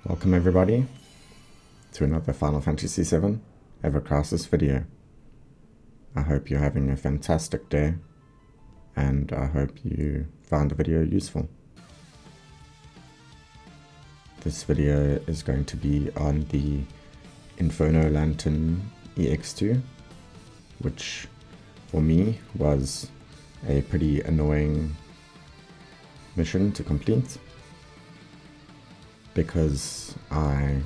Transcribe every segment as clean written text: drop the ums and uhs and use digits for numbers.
Welcome everybody to another Final Fantasy VII Ever Crisis video. I hope you're having a fantastic day and I hope you found the video useful. This video is going to be on the Inferno Lantern EX2, which for me was a pretty annoying mission to complete, because I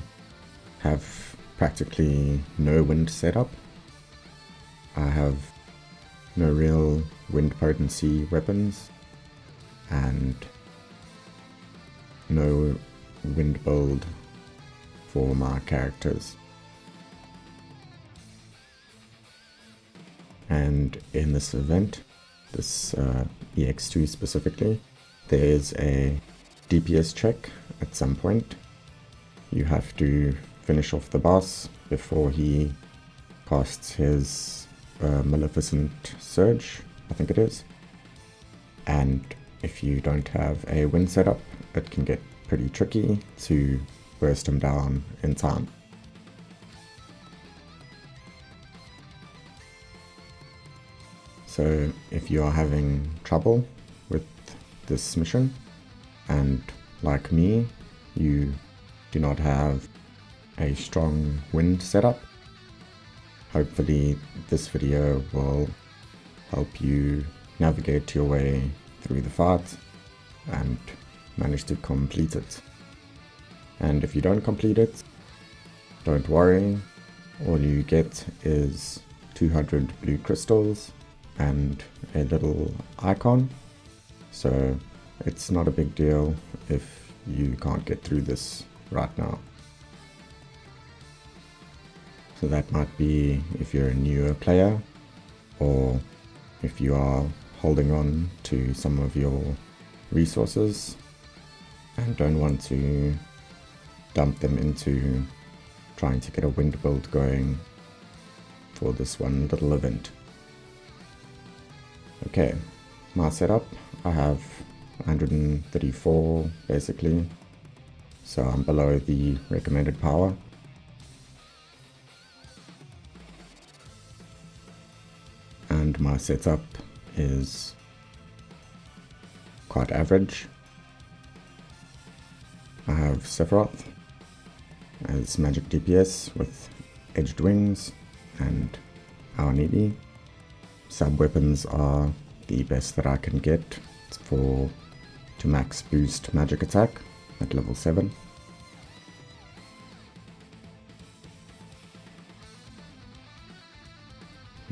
have practically no wind setup. I have no real wind potency weapons and no wind build for my characters. And in this event, this EX2 specifically, there is a DPS check at some point. You have to finish off the boss before he casts his Maleficent Surge, I think it is. And if you don't have a wind setup, it can get pretty tricky to burst him down in time. So if you are having trouble with this mission, and like me, you do not have a strong wind setup, hopefully this video will help you navigate your way through the fight and manage to complete it. And if you don't complete it, don't worry, all you get is 200 blue crystals and a little icon, so it's not a big deal if you can't get through this right now. So that might be if you're a newer player, or if you are holding on to some of your resources and don't want to dump them into trying to get a wind build going for this one little event. Okay, my setup, I have 134 basically, so I'm below the recommended power. And my setup is quite average. I have Sephiroth as magic DPS with edged wings and our needy. Sub weapons are the best that I can get to max boost magic attack at level 7.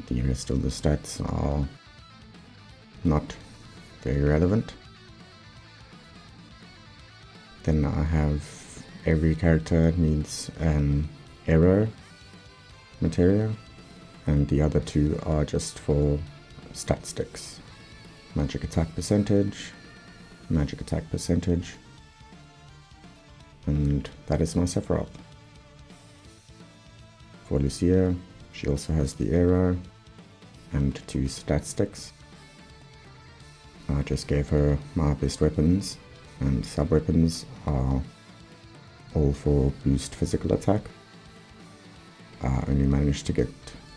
The rest of the stats are not very relevant. Then I have every character needs an arrow material, and the other two are just for stat sticks. Magic attack percentage, magic attack percentage, and that is my Sephiroth. For Lucia, she also has the arrow and 2 stat sticks. I just gave her my best weapons, and sub weapons are all for boost physical attack. I only managed to get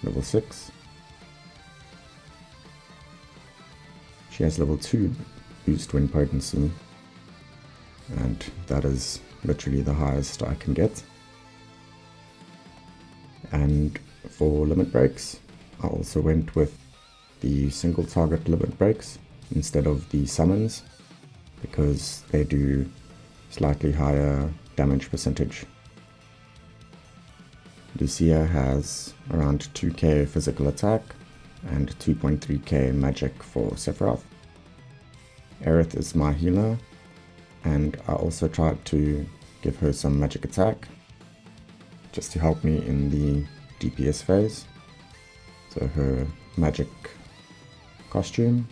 level 6. She has level 2 boost wind potency, and that is literally the highest I can get. And for limit breaks, I also went with the single target limit breaks instead of the summons, because they do slightly higher damage percentage. Lucia has around 2k physical attack and 2.3k magic for Sephiroth. Aerith is my healer, and I also tried to give her some magic attack just to help me in the DPS phase. So her magic costume,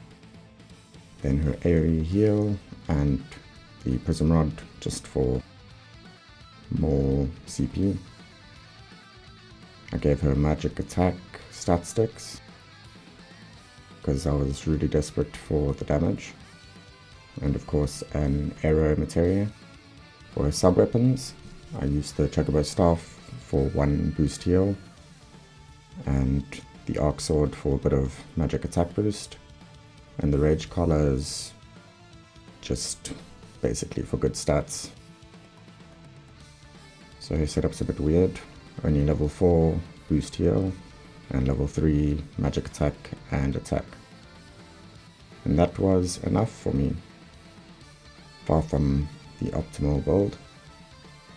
then her AoE heal, and the prism rod just for more CP. I gave her magic attack stat sticks because I was really desperate for the damage, and of course an arrow materia. For her sub weapons, I use the Chocobo Staff for 1 boost heal, and the Arc Sword for a bit of magic attack boost, and the Rage Collar is just basically for good stats. So his setup's a bit weird, only level 4 boost heal, and level 3 magic attack and attack. And that was enough for me. Far from the optimal build,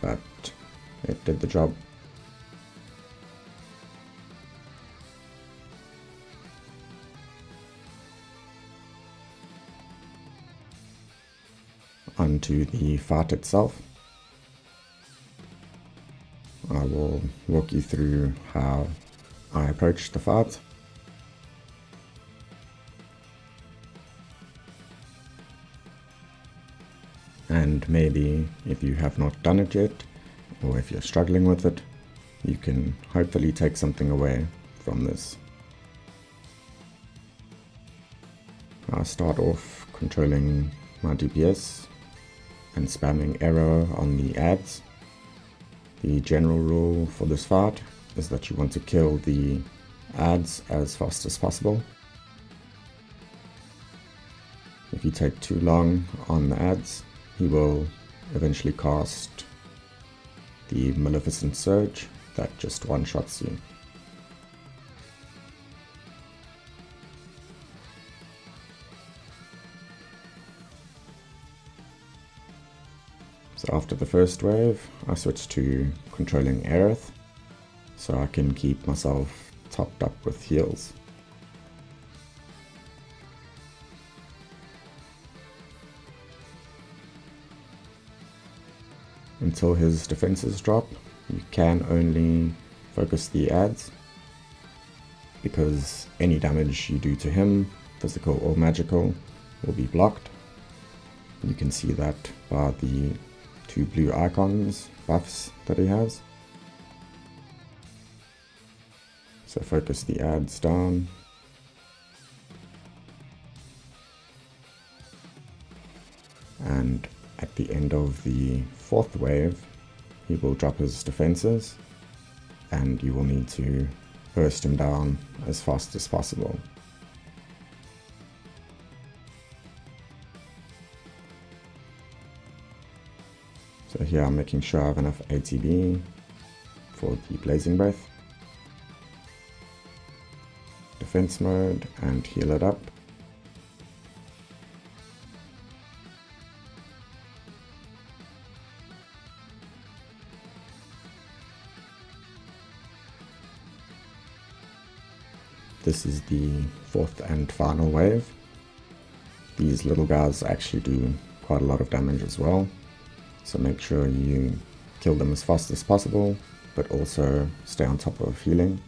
but it did the job. Onto the fight itself. I will walk you through how I approach the fight. And maybe if you have not done it yet, or if you're struggling with it, you can hopefully take something away from this. I start off controlling my DPS and spamming arrow on the ads. The general rule for this fight is that you want to kill the ads as fast as possible. If you take too long on the ads, he will eventually cast the Maleficent Surge that just one-shots you. So after the first wave, I switch to controlling Aerith, so I can keep myself topped up with heals. Until his defenses drop, you can only focus the ads, because any damage you do to him, physical or magical, will be blocked. You can see that by the 2 blue icons buffs that he has. So focus the ads down. And at the end of the 4th wave, he will drop his defenses, and you will need to burst him down as fast as possible. So here I'm making sure I have enough ATB for the Blazing Breath. Defense mode and heal it up. This is the 4th and final wave. These little guys actually do quite a lot of damage as well, so make sure you kill them as fast as possible, but also stay on top of healing.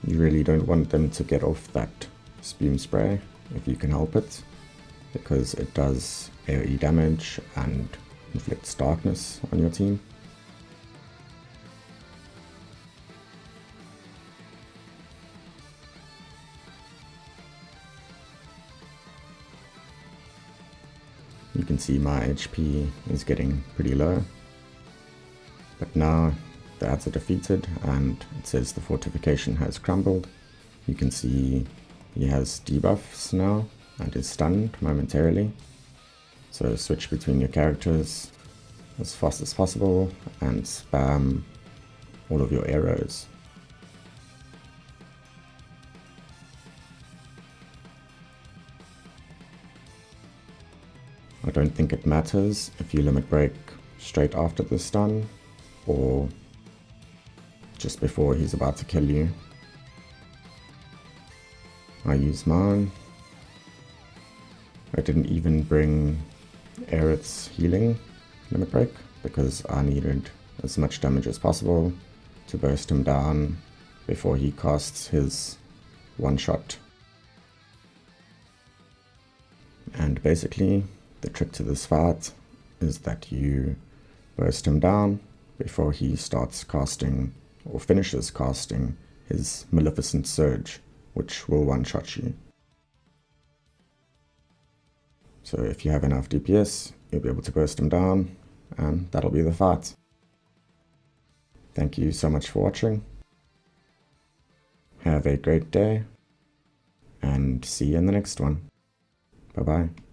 You really don't want them to get off that spume spray if you can help it, because it does AoE damage and inflicts darkness on your team. You can see my HP is getting pretty low, but now the ads are defeated and it says the fortification has crumbled. You can see he has debuffs now and is stunned momentarily. So switch between your characters as fast as possible and spam all of your arrows. I don't think it matters if you limit break straight after the stun or just before he's about to kill you. I use mine. I didn't even bring Aerith's healing limit break because I needed as much damage as possible to burst him down before he casts his one shot. And basically, the trick to this fight is that you burst him down before he starts casting or finishes casting his Maleficent Surge, which will one-shot you. So if you have enough DPS, you'll be able to burst them down, and that'll be the fight. Thank you so much for watching. Have a great day, and see you in the next one. Bye bye.